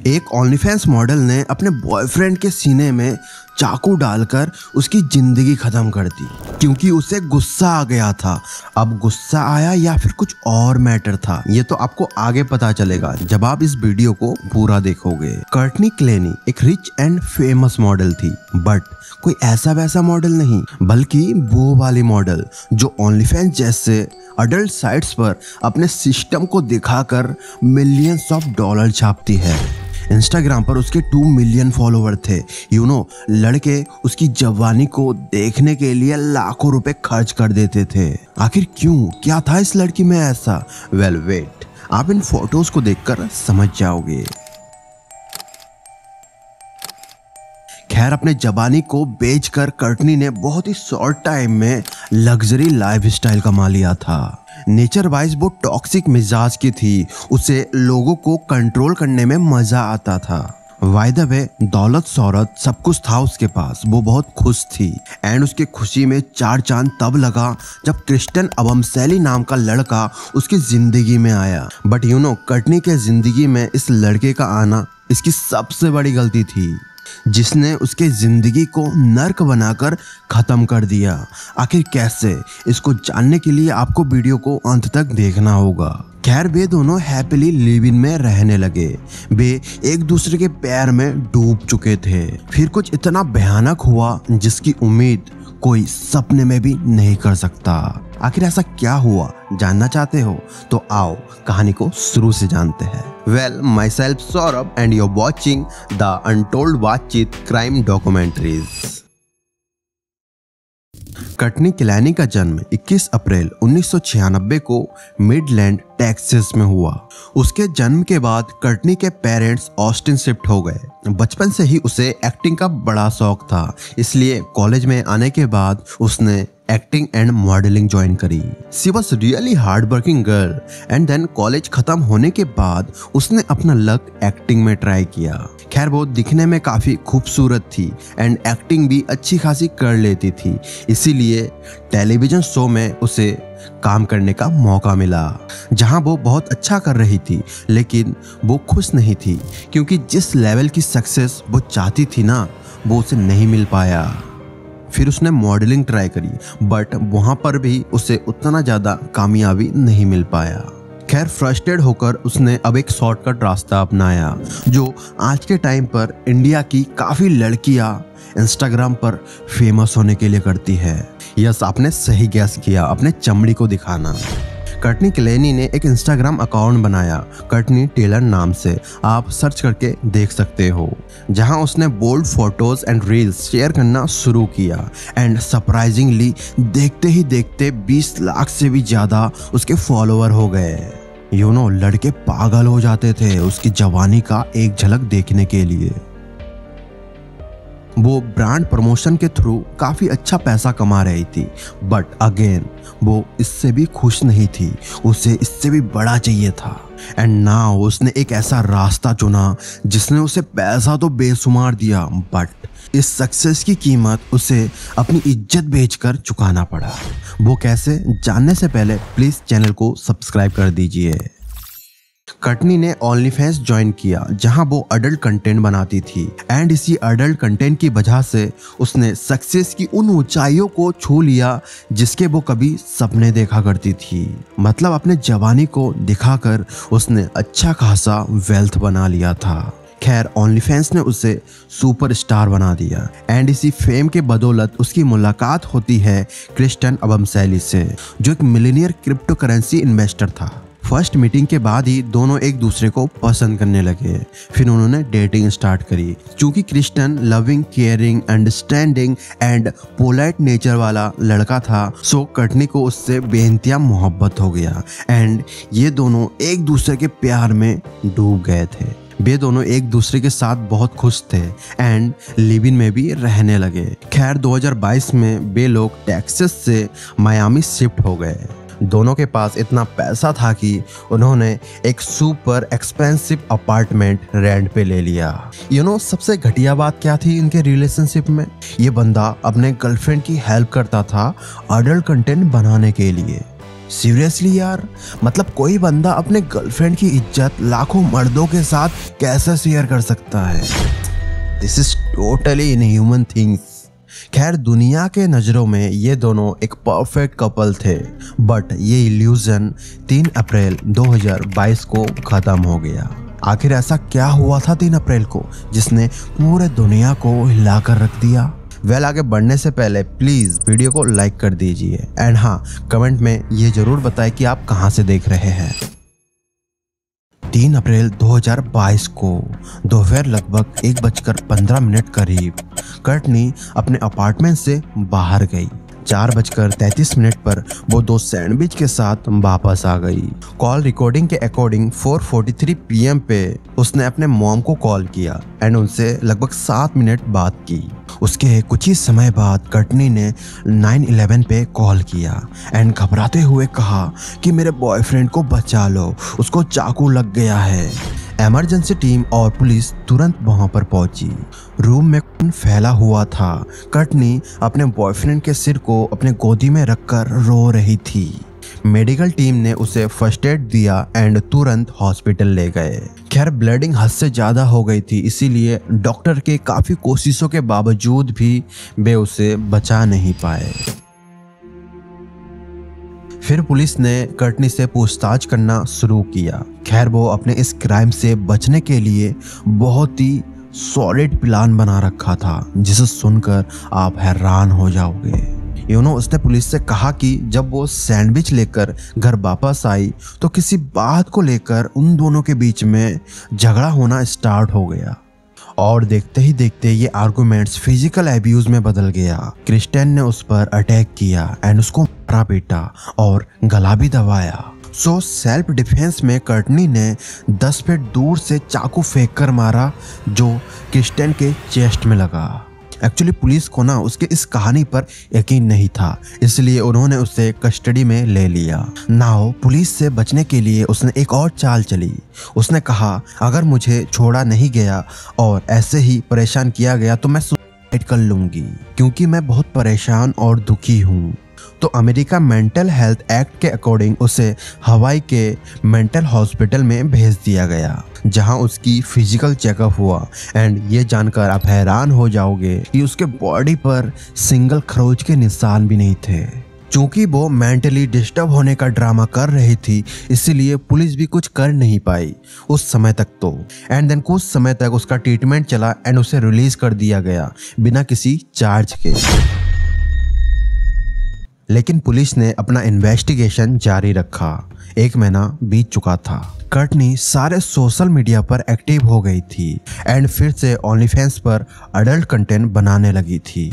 एक OnlyFans model ने अपने बॉयफ्रेंड के सीने में चाकू डालकर उसकी जिंदगी खत्म कर दी क्योंकि उसे गुस्सा आ गया था। अब गुस्सा आया या फिर कुछ और मैटर था, ये तो आपको आगे पता चलेगा जब आप इस वीडियो को पूरा देखोगे। कर्टनी क्लेनी एक रिच एंड फेमस मॉडल थी, बट कोई ऐसा वैसा मॉडल नहीं, बल्कि वो वाली मॉडल जो ओनलीफैंस जैसे अडल्ट साइट्स पर अपने सिस्टम को दिखाकर मिलियंस ऑफ डॉलर छापती है। इंस्टाग्राम पर उसके 2 मिलियन फॉलोवर थे। लड़के उसकी जवानी को देखने के लिए लाखों रुपए खर्च कर देते थे। आखिर क्यों, क्या था इस लड़की में ऐसा? वेल वेट, आप इन फोटोज को देखकर समझ जाओगे। खैर, अपने जवानी को बेचकर कर्टनी ने बहुत ही शॉर्ट टाइम में लग्जरी लाइफस्टाइल कमा लिया था। नेचर वाइज वो टॉक्सिक मिजाज की थी, उसे लोगों को कंट्रोल करने में मजा आता था। बाय द वे, दौलत शौहरत सब कुछ था उसके पास, वो बहुत खुश थी। एंड उसकी खुशी में 4 चांद तब लगा जब क्रिस्टियन अबमसैली नाम का लड़का उसकी जिंदगी में आया। बट कर्टनी के जिंदगी में इस लड़के का आना इसकी सबसे बड़ी गलती थी, जिसने उसके जिंदगी को नर्क बनाकर खत्म कर दिया। आखिर कैसे, इसको जानने के लिए आपको वीडियो को अंत तक देखना होगा। खैर, वे दोनों हैप्पीली लिव इन में रहने लगे। वे एक दूसरे के पैर में डूब चुके थे। फिर कुछ इतना भयानक हुआ जिसकी उम्मीद कोई सपने में भी नहीं कर सकता। आखिर ऐसा क्या हुआ, जानना चाहते हो? तो आओ कहानी को शुरू से जानते हैं। Well, myself Saurabh and you are watching the untold बातचीत क्राइम डॉक्यूमेंट्रीज। कर्टनी क्लेनी का जन्म 21 अप्रैल 1996 को मिडलैंड टेक्सास में हुआ। उसके जन्म के बाद कर्टनी के पेरेंट्स ऑस्टिन शिफ्ट हो गए। बचपन से ही उसे एक्टिंग का बड़ा शौक था, इसलिए कॉलेज में आने के बाद उसने एक्टिंग एंड मॉडलिंग ज्वाइन करी। She was really hard working girl and then college खत्म होने के बाद उसने अपना लक एक्टिंग में ट्राई किया। खैर, वो दिखने में काफी खूबसूरत थी एंड एक्टिंग भी अच्छी खासी कर लेती थी, इसीलिए टेलीविजन शो में उसे काम करने का मौका मिला, जहां वो बहुत अच्छा कर रही थी। लेकिन वो खुश नहीं थी क्योंकि जिस लेवल की सक्सेस वो चाहती थी ना, वो उसे नहीं मिल पाया। फिर उसने मॉडलिंग ट्राई करी, बट वहां पर भी उसे उतना ज्यादा कामयाबी नहीं मिल पाया। खैर, फ्रस्ट्रेटेड होकर उसने अब एक शॉर्टकट रास्ता अपनाया, जो आज के टाइम पर इंडिया की काफी लड़कियां इंस्टाग्राम पर फेमस होने के लिए करती है। यस, आपने सही गैस किया, अपने चमड़ी को दिखाना। कर्टनी क्लेनी ने एक इंस्टाग्राम अकाउंट बनाया कर्टनी टेलर नाम से, आप सर्च करके देख सकते हो, जहां उसने bold photos and reels share करना शुरू किया। एंड सरप्राइजिंगली देखते ही देखते 20 लाख से भी ज्यादा उसके फॉलोअर हो गए। लड़के पागल हो जाते थे उसकी जवानी का एक झलक देखने के लिए। वो ब्रांड प्रमोशन के थ्रू काफी अच्छा पैसा कमा रही थी, बट अगेन वो इससे भी खुश नहीं थी, उसे इससे भी बड़ा चाहिए था। एंड नाउ उसने एक ऐसा रास्ता चुना जिसने उसे पैसा तो बेशुमार दिया, बट इस सक्सेस की कीमत उसे अपनी इज्जत बेचकर चुकाना पड़ा। वो कैसे, जानने से पहले प्लीज चैनल को सब्सक्राइब कर दीजिए। कर्टनी ने ओनलीफैंस ज्वाइन किया, जहां वो अडल्ट कंटेंट बनाती थी। एंड इसी अडल्ट कंटेंट की वजह से उसने सक्सेस की उन ऊंचाइयों को छू लिया जिसके वो कभी सपने देखा करती थी। मतलब अपने जवानी को दिखाकर उसने अच्छा खासा वेल्थ बना लिया था। खैर, ओनलीफैंस ने उसे सुपरस्टार बना दिया। एंड इसी फेम के बदौलत उसकी मुलाकात होती है क्रिस्टियन अबमसैली से, जो एक मिलियनियर क्रिप्टो करेंसी इन्वेस्टर था। फर्स्ट मीटिंग के बाद ही दोनों एक दूसरे को पसंद करने लगे। फिर उन्होंने डेटिंग स्टार्ट करी। चूंकि Christian loving, caring, understanding and polite nature वाला लड़का था, सो कर्टनी को उससे बेइंतहा मोहब्बत हो गया। एंड ये दोनों एक दूसरे के प्यार में डूब गए थे। वे दोनों एक दूसरे के साथ बहुत खुश थे एंड लिव इन में भी रहने लगे। खैर, 2022 में वे लोग टेक्सास से मायामी शिफ्ट हो गए। दोनों के पास इतना पैसा था कि उन्होंने एक सुपर एक्सपेंसिव अपार्टमेंट रेंट पे ले लिया। सबसे घटिया बात क्या थी इनके रिलेशनशिप में? ये बंदा अपने गर्लफ्रेंड की हेल्प करता था अडल्ट कंटेंट बनाने के लिए। सीरियसली यार, मतलब कोई बंदा अपने गर्लफ्रेंड की इज्जत लाखों मर्दों के साथ कैसे शेयर कर सकता है? This is totally inhuman things. खैर, दुनिया के नज़रों में ये दोनों एक परफेक्ट कपल थे, बट ये इल्यूजन 3 अप्रैल 2022 को ख़त्म हो गया। आखिर ऐसा क्या हुआ था 3 अप्रैल को जिसने पूरे दुनिया को हिलाकर रख दिया? आगे बढ़ने से पहले प्लीज़ वीडियो को लाइक कर दीजिए एंड हाँ, कमेंट में ये ज़रूर बताएं कि आप कहाँ से देख रहे हैं। 3 अप्रैल 2022 को दोपहर लगभग 1:15 करीब कर्टनी अपने अपार्टमेंट से बाहर गई। 4:33 पर वो 2 सैंडविच के साथ वापस आ गई। कॉल रिकॉर्डिंग के अकॉर्डिंग 4:43 PM पे उसने अपने मॉम को कॉल किया एंड उनसे लगभग 7 मिनट बात की। उसके कुछ ही समय बाद कर्टनी ने 911 पे कॉल किया एंड घबराते हुए कहा कि मेरे बॉयफ्रेंड को बचा लो, उसको चाकू लग गया है। इमरजेंसी टीम और पुलिस तुरंत वहां पर पहुंची। रूम में खून फैला हुआ था। कर्टनी अपने बॉयफ्रेंड के सिर को अपने गोदी में रखकर रो रही थी। मेडिकल टीम ने उसे फर्स्ट एड दिया एंड तुरंत हॉस्पिटल ले गए। खैर, ब्लीडिंग हद से ज़्यादा हो गई थी, इसीलिए डॉक्टर के काफ़ी कोशिशों के बावजूद भी वे उसे बचा नहीं पाए। फिर पुलिस ने कर्टनी से पूछताछ करना शुरू किया। खैर, वो अपने इस क्राइम से बचने के लिए बहुत ही सॉलिड प्लान बना रखा था, जिसे सुनकर आप हैरान हो जाओगे। उसने पुलिस से कहा कि जब वो सैंडविच लेकर घर वापस आई तो किसी बात को लेकर उन दोनों के बीच में झगड़ा होना स्टार्ट हो गया और देखते ही देखते ये आर्गुमेंट्स फिजिकल एब्यूज में बदल गया। क्रिस्टियन ने उस पर अटैक किया एंड उसको मारा पीटा और गला भी दबाया। सेल्फ डिफेंस में कर्टनी ने 10 फीट दूर से चाकू फेंक कर मारा, जो क्रिस्टियन के चेस्ट में लगा। एक्चुअली पुलिस को ना उसके इस कहानी पर यकीन नहीं था, इसलिए उन्होंने उसे कस्टडी में ले लिया। नाउ पुलिस से बचने के लिए उसने एक और चाल चली। उसने कहा, अगर मुझे छोड़ा नहीं गया और ऐसे ही परेशान किया गया तो मैं सुसाइड कर लूंगी, क्योंकि मैं बहुत परेशान और दुखी हूँ। तो अमेरिका मेंटल हेल्थ एक्ट के अकॉर्डिंग उसे हवाई के मेंटल हॉस्पिटल में भेज दिया गया, जहां उसकी फिजिकल चेकअप हुआ एंड ये जानकर आप हैरान हो जाओगे कि उसके बॉडी पर सिंगल खरोच के निशान भी नहीं थे। चूंकि वो मेंटली डिस्टर्ब होने का ड्रामा कर रही थी, इसीलिए पुलिस भी कुछ कर नहीं पाई उस समय तक तो। एंड देन कुछ समय तक उसका ट्रीटमेंट चला एंड उसे रिलीज कर दिया गया बिना किसी चार्ज के। लेकिन पुलिस ने अपना इन्वेस्टिगेशन जारी रखा। 1 महीना बीत चुका था। कर्टनी सारे सोशल मीडिया पर एक्टिव हो गई थी एंड फिर से OnlyFans पर अडल्ट कंटेंट बनाने लगी थी।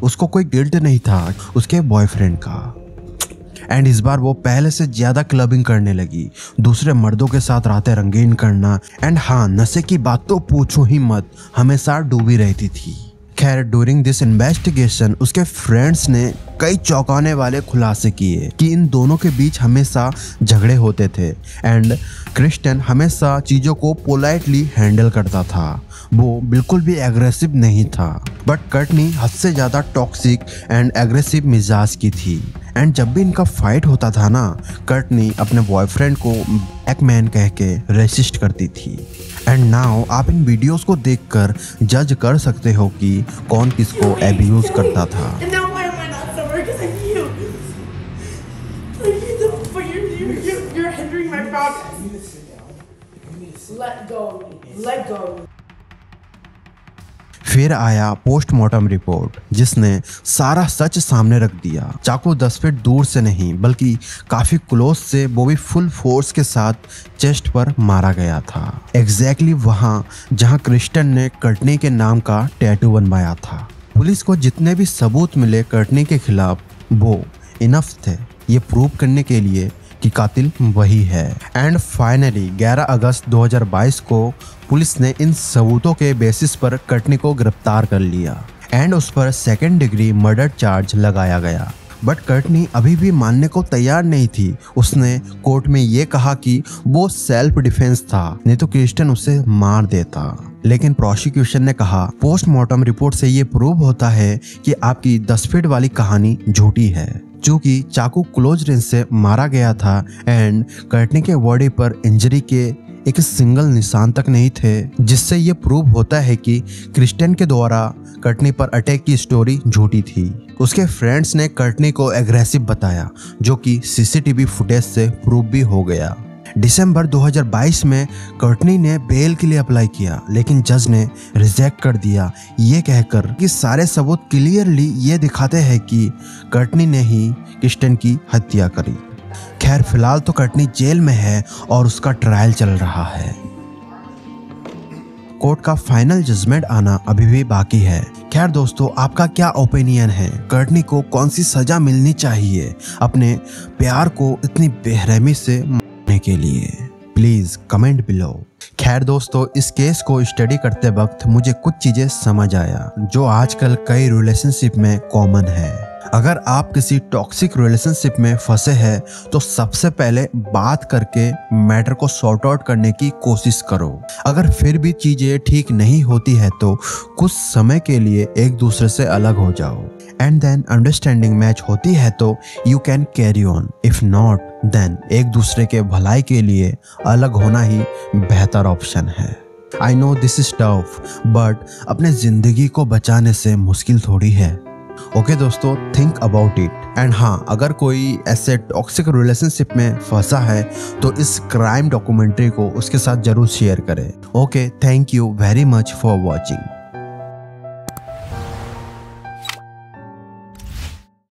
उसको कोई गिल्ट नहीं था उसके बॉयफ्रेंड का। एंड इस बार वो पहले से ज्यादा क्लबिंग करने लगी, दूसरे मर्दों के साथ रातें रंगीन करना एंड हाँ, नशे की बात तो पूछो ही मत, हमेशा डूबी रहती थी। खैर, ड्यूरिंग दिस इन्वेस्टिगेशन उसके फ्रेंड्स ने कई चौंकाने वाले खुलासे किए कि इन दोनों के बीच हमेशा झगड़े होते थे एंड क्रिस्टियन हमेशा चीज़ों को पोलाइटली हैंडल करता था, वो बिल्कुल भी एग्रेसिव नहीं था। बट कर्टनी हद से ज़्यादा टॉक्सिक एंड एग्रेसिव मिजाज की थी एंड जब भी इनका फाइट होता था ना, कर्टनी अपने बॉयफ्रेंड को ब्लैक मैन कह के रेसिस्ट करती थी। एंड नाउ आप इन वीडियोस को देखकर जज कर सकते हो कि कौन किसको एब्यूज करता था। फिर आया पोस्टमार्टम रिपोर्ट, जिसने सारा सच सामने रख दिया। चाकू 10 फीट दूर से नहीं बल्कि काफी क्लोज से, वो भी फुल फोर्स के साथ चेस्ट पर मारा गया था। एग्जैक्टली वहां जहां क्रिस्टियन ने कर्टनी के नाम का टैटू बनवाया था। पुलिस को जितने भी सबूत मिले कर्टनी के खिलाफ, वो इनफ थे ये प्रूव करने के लिए कि कातिल वही है। एंड फाइनली 11 अगस्त 2022 को पुलिस ने इन सबूतों के बेसिस पर कर्टनी को गिरफ्तार कर लिया एंड उस पर 2nd डिग्री मर्डर चार्ज लगाया गया। बट कर्टनी अभी भी मानने को तैयार नहीं थी। उसने कोर्ट में ये कहा कि वो सेल्फ डिफेंस था, नहीं तो क्रिस्टियन उसे मार देता। लेकिन प्रोसिक्यूशन ने कहा पोस्टमार्टम रिपोर्ट से ये प्रूव होता है कि आपकी 10 फीट वाली कहानी झूठी है। चूंकि चाकू क्लोज रेंज से मारा गया था एंड कर्टनी के बॉडी पर इंजरी के एक सिंगल निशान तक नहीं थे, जिससे ये प्रूव होता है कि क्रिस्टियन के द्वारा कर्टनी पर अटैक की स्टोरी झूठी थी। उसके फ्रेंड्स ने कर्टनी को एग्रेसिव बताया, जो कि सीसीटीवी फुटेज से प्रूव भी हो गया। दिसंबर 2022 में कर्टनी ने बेल के लिए अप्लाई किया, लेकिन जज ने रिजेक्ट कर दिया, ये कहकर कि सारे सबूत क्लियरली ये दिखाते हैं कि कर्टनी ने ही क्रिस्टियन की हत्या करी। खैर फिलहाल तो कर्टनी जेल में है और उसका ट्रायल चल रहा है। कोर्ट का फाइनल जजमेंट आना अभी भी बाकी है। खैर दोस्तों, आपका क्या ओपिनियन है? कर्टनी को कौन सी सजा मिलनी चाहिए अपने प्यार को इतनी बेरहमी से मारने के लिए? Please comment below. खैर दोस्तों, इस केस को स्टडी करते वक्त मुझे कुछ चीजें समझ आया जो आजकल कई रिलेशनशिप में कॉमन है। अगर आप किसी टॉक्सिक रिलेशनशिप में फंसे हैं तो सबसे पहले बात करके मैटर को सॉर्ट आउट करने की कोशिश करो। अगर फिर भी चीजें ठीक नहीं होती है तो कुछ समय के लिए एक दूसरे से अलग हो जाओ एंड देन अंडरस्टैंडिंग मैच होती है तो you can carry on. If not then एक दूसरे के भलाई के लिए अलग होना ही बेहतर ऑप्शन है। I know this is tough, but अपने जिंदगी को बचाने से मुश्किल थोड़ी है। ओके दोस्तों, थिंक अबाउट इट। एंड हाँ, अगर कोई ऐसे टॉक्सिक रिलेशनशिप में फंसा है तो इस क्राइम डॉक्यूमेंट्री को उसके साथ जरूर शेयर करें। Okay, thank you very much for watching.